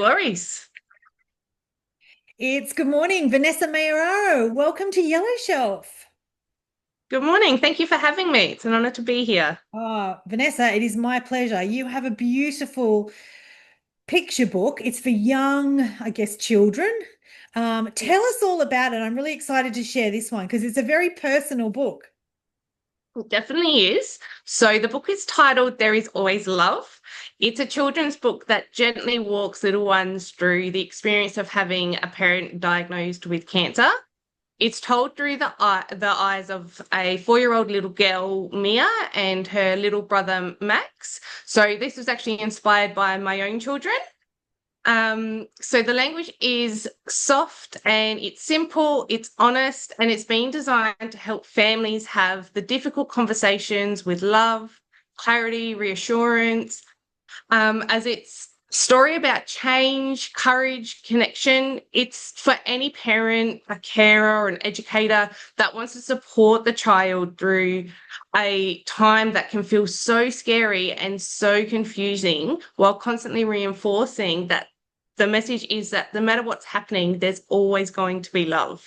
worries. It's good morning, Vanessa Maiorano. Welcome to Yellow Shelf. Good morning. Thank you for having me. It's an honor to be here. Oh, Vanessa, it is my pleasure. You have a beautiful picture book. It's for young, I guess, children. Tell Yes, us all about it. I'm really excited to share this one because it's a very personal book. it definitely is. So the book is titled There Is Always Love. It's a children's book that gently walks little ones through the experience of having a parent diagnosed with cancer. It's told through the eyes of a 4-year-old little girl, Mia, and her little brother, Max. So this was actually inspired by my own children. So the language is soft and it's simple, it's honest, and it's been designed to help families have the difficult conversations with love, clarity, reassurance, as it's story about change, courage, connection. It's for any parent, a carer, or an educator that wants to support the child through a time that can feel so scary and so confusing while constantly reinforcing that the message is that no matter what's happening, there's always going to be love.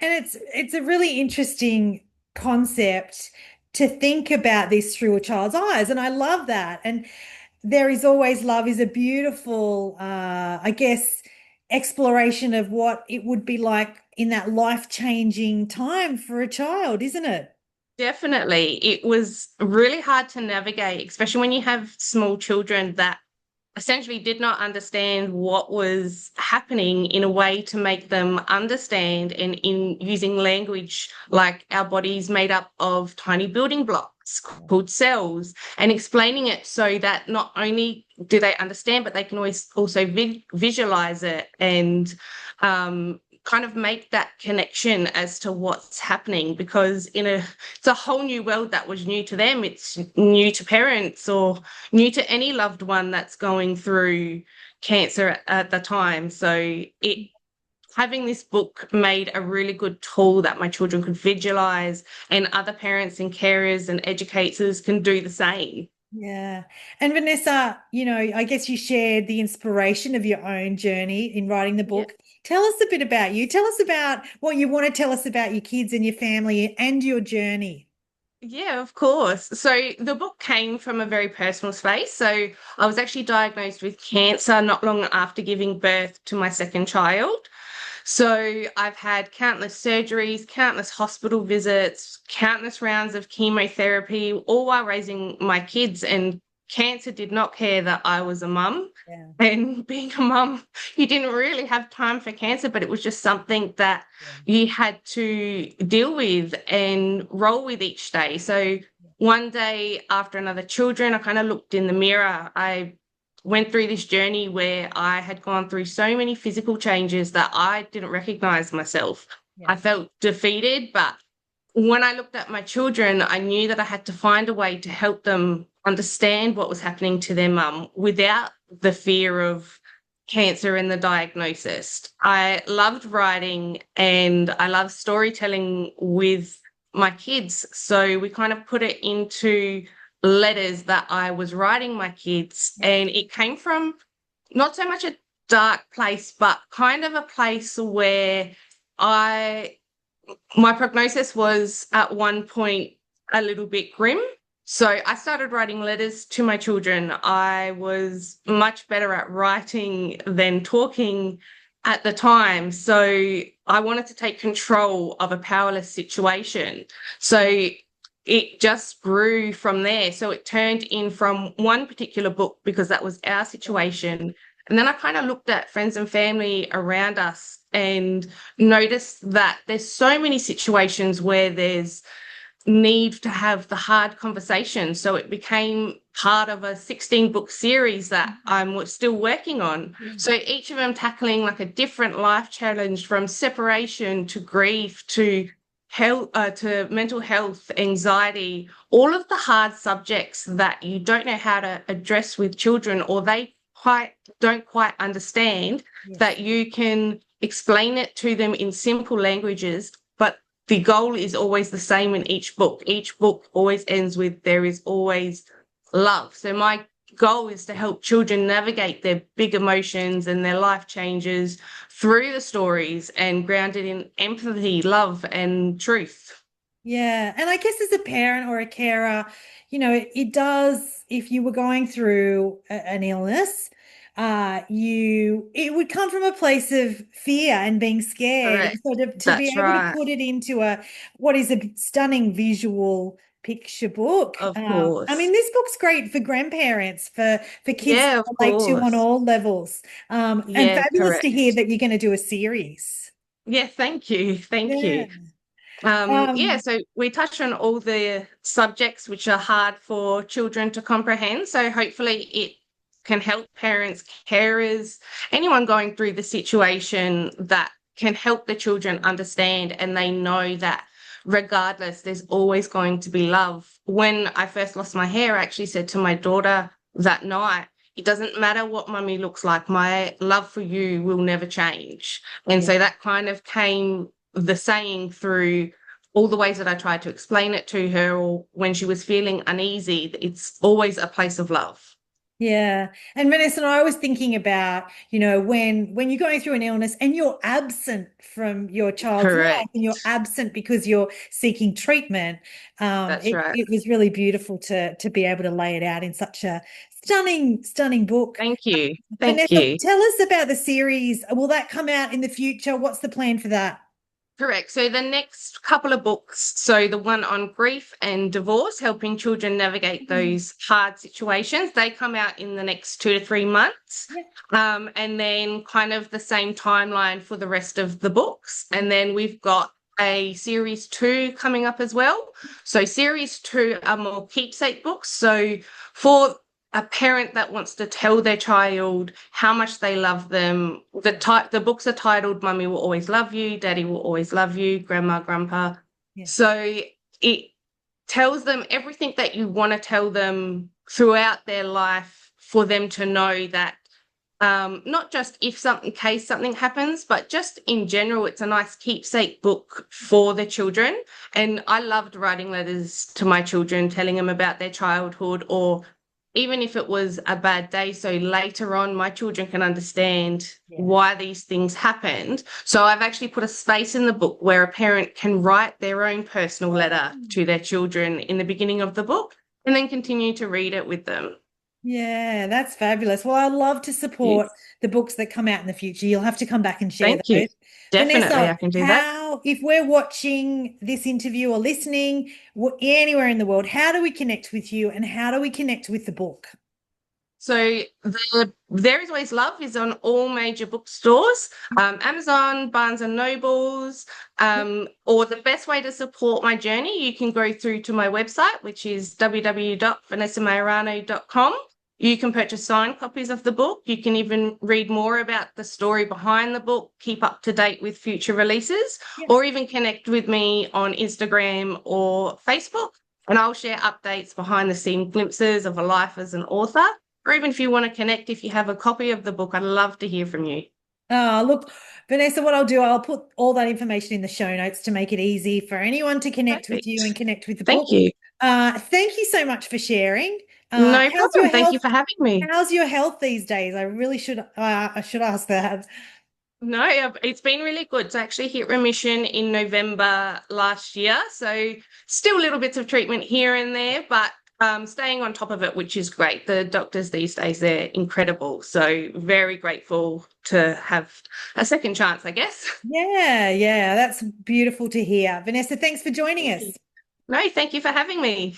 And it's a really interesting concept to think about this through a child's eyes. And I love that. And There Is Always Love is a beautiful, I guess, exploration of what it would be like in that life-changing time for a child, isn't it? Definitely. It was really hard to navigate, especially when you have small children that essentially did not understand what was happening in a way to make them understand, and in using language like our bodies made up of tiny building blocks called cells, and explaining it so that not only do they understand, but they can always also visualize it and kind of make that connection as to what's happening, because it's a whole new world that was new to them. It's new to parents or new to any loved one that's going through cancer at the time. So it having this book made a really good tool that my children could visualize, and other parents and carers and educators can do the same. Yeah. And Vanessa, I guess you shared the inspiration of your own journey in writing the Yeah. book. Tell us a bit about you. Tell us about what you want to tell us about your kids and your family and your journey. Yeah, of course. So the book came from a very personal space. So I was actually diagnosed with cancer not long after giving birth to my second child. So I've had countless surgeries, countless hospital visits, countless rounds of chemotherapy, all while raising my kids. And cancer did not care that I was a mum. Yeah. And being a mum, you didn't really have time for cancer, but it was just something that Yeah. you had to deal with and roll with each day. So one day after another children, I kind of looked in the mirror. I went through this journey where I had gone through so many physical changes that I didn't recognize myself. Yeah. I felt defeated, but when I looked at my children, I knew that I had to find a way to help them understand what was happening to their mum without the fear of cancer and the diagnosis. I loved writing and I love storytelling with my kids. So we kind of put it into letters that I was writing my kids. And it came from not so much a dark place, but kind of a place where I my prognosis was at one point a little bit grim. So I started writing letters to my children. I was much better at writing than talking at the time. So I wanted to take control of a powerless situation. So it just grew from there. So it turned in from one particular book because that was our situation. And then I kind of looked at friends and family around us and noticed that there's so many situations where there's need to have the hard conversation. So it became part of a 16-book series that I'm still working on. So each of them tackling like a different life challenge, from separation to grief to health, to mental health, anxiety, all of the hard subjects that you don't know how to address with children, or they don't quite understand, Yes. that you can explain it to them in simple languages. But the goal is always the same in each book. Each book always ends with there is always love. So my goal is to help children navigate their big emotions and their life changes through the stories and grounded in empathy, love, and truth. Yeah. And I guess as a parent or a carer, it does, if you were going through an illness, it would come from a place of fear and being scared. And Correct. so to be That's able to right. put it into what is a stunning visual picture book. Of I mean, course. this book's great for grandparents, for kids to Yeah, of relate to on course. all levels. And Yeah, fabulous to hear correct. that you're going to do a series. Yeah, thank you. Thank Yeah. you. Yeah, Um, so we touch on all the subjects which are hard for children to comprehend. So hopefully it can help parents, carers, anyone going through the situation, that can help the children understand, and they know that regardless, there's always going to be love. When I first lost my hair, I actually said to my daughter that night, it doesn't matter what mummy looks like, my love for you will never change. And yeah. so that kind of came the saying through all the ways that I tried to explain it to her, or when she was feeling uneasy, it's always a place of love. Yeah. And Vanessa and I was thinking about, when you're going through an illness and you're absent from your child's life and you're Correct. absent because you're seeking treatment, That's it right. it was really beautiful to be able to lay it out in such a stunning book. Thank you. Thank Vanessa, you. tell us about the series. Will that come out in the future? What's the plan for that? Correct. So the next couple of books, so the one on grief and divorce, helping children navigate Mhm. those hard situations, they come out in the next 2 to 3 months. Yeah. And then kind of the same timeline for the rest of the books. And then we've got a series two coming up as well. So series two are more keepsake books. So for a parent that wants to tell their child how much they love them, the books are titled Mummy Will Always Love You, Daddy Will Always Love You, Grandma, Grandpa. Yeah. So it tells them everything that you want to tell them throughout their life, for them to know that, not just if something, case something happens, but just in general, it's a nice keepsake book for the children. And I loved writing letters to my children, telling them about their childhood, or even if it was a bad day. So later on, my children can understand Yeah. why these things happened. So I've actually put a space in the book where a parent can write their own personal letter to their children in the beginning of the book, and then continue to read it with them. Yeah, that's fabulous. Well, I love to support the books that come out in the future. You'll have to come back and share Thank you. those. Definitely, Vanessa, I can do that. if we're watching this interview or listening anywhere in the world, how do we connect with you and how do we connect with the book? So the There Is Always Love is on all major bookstores, Amazon, Barnes and Nobles, or the best way to support my journey, you can go through to my website, which is www.vanessamaiorano.com. You can purchase signed copies of the book. You can even read more about the story behind the book, keep up to date with future releases, Yeah. or even connect with me on Instagram or Facebook. And I'll share updates, behind the scene glimpses of a life as an author. Or even if you want to connect, if you have a copy of the book, I'd love to hear from you. Look, Vanessa, what I'll do, I'll put all that information in the show notes to make it easy for anyone to connect with you and Perfect. connect with the Thank book. you. Thank you so much for sharing. No How's your problem. Thank you health? for having me. How's your health these days? I should ask that. No, it's been really good. So I actually hit remission in November last year. So still little bits of treatment here and there, but staying on top of it, which is great. The doctors these days, they're incredible. So very grateful to have a second chance, I guess. Yeah, that's beautiful to hear. Vanessa, thanks for joining Thank us. you. No, thank you for having me.